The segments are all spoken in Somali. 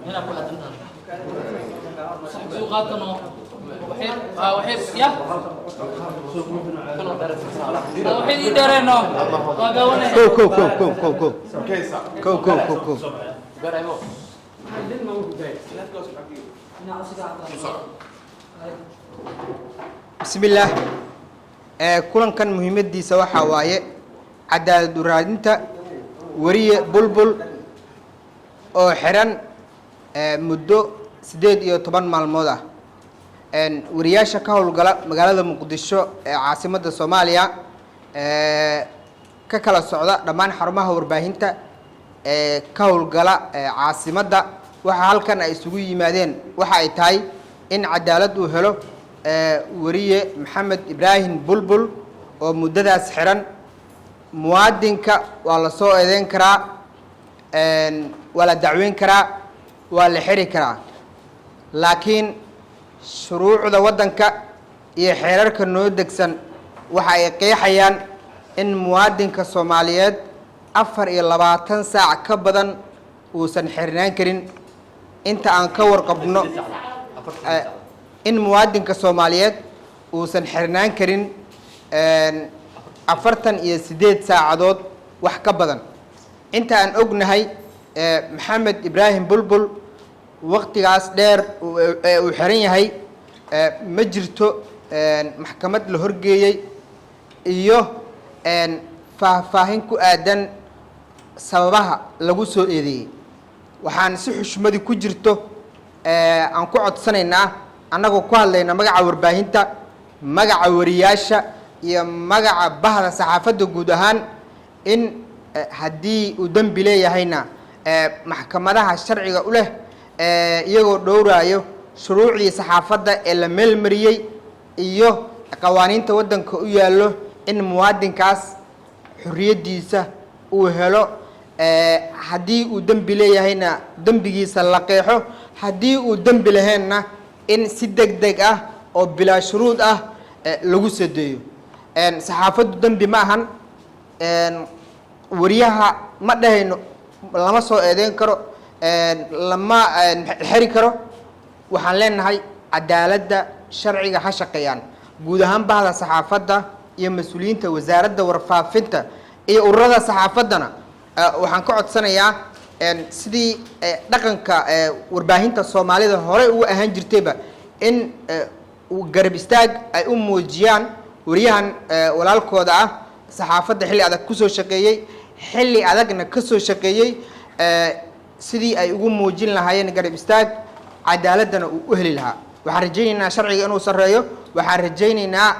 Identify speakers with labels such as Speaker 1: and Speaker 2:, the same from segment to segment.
Speaker 1: هنا كل هذا سوق هاتنا وحيد وحيد يا وحيد يدرنا
Speaker 2: كو كو كو كو كو كو كو كو كو كو بسم الله كلن كان مهمتي سواء حواية عدالة درادنتا وريه بلبل أو حرن مدة 8 maalmood wariyaasha ka howlgala magaalada Muqdisho ee caasimadda Soomaaliya ka kala socda dhammaan xarumaha warbaahinta ee ka howlgala caasimadda waxa halkan ay isugu yimaadeen waxa ay tahay in cadaalad uu helo wariye Maxamed Ibrahim Bulbul oo muddadaas xiran muwaadinka waa la soo eedeyn karaa waa la dacweyn karaa waa la xiri karaa laakiin shuruucda wadanka iyo xeerarka noo degsan waxa ay qeexayaan in muwaadinka Soomaaliyeed 24 saac ka badan uusan xirnaan karin inta aan ka warqabno in muwaadinka Soomaaliyeed uusan xirnaan karin 48 saacadood wax ka badan inta aan ognahay Maxamed Ibrahim Bulbul waqtigaas dheer uu xiran yahay ma jirto maxkamad la horgeeyay iyo faahfaahin ku aadan sababaha lagu soo eedeeyay waxaan si xushmadi ku jirto aan ku codsanaynaa annagoo ku hadlayna magaca warbaahinta magaca wariyaasha iyo magaca bahda saxaafadda guud ahaan in haddii uu dambi leeyahayna maxkamadaha sharciga u leh iyagoo dhowraayo shuruucdii saxaafadda ee la meelmariyay iyo qawaaniinta waddanka u yaallo in muwaadinkaas xorriyadiisa uu helo haddii uu dambi leeyahayna dambigiisa la qeexo haddii uu dambi lahaynna in si degdeg ah oo bilaa shuruud ah lagu sadeeyo saxaafaddu dambi ma ahan wariyaha ma dhahayno lama soo eedeyn karo lama xiri karo waxaan leenahay cadaaladda sharciga ha shaqeeyaan guud ahaan bahda saxaafadda iyo mas'uuliyiinta wasaaradda warfaafinta iyo ururada saxaafaddana waxaan ka codsanayaa sidii dhaqanka warbaahinta Soomaalida hore ugu ahaan jirtayba in garab istaag ay u muujiyaan wariyahan walaalkooda ah saxaafadda xilli adag ku soo shaqeeyay xilli adagna ka soo shaqeeyay sidii ay ugu muujin lahaayeen garab istaag cadaaladana uu u heli lahaa waxaan rajaynaynaa sharciga inuu sareeyo waxaan rajaynaynaa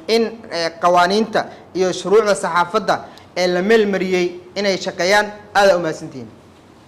Speaker 2: in qawaaniinta iyo shuruucda saxaafadda ee la meel mariyay inay shaqeeyaan aad u mahadsantihiin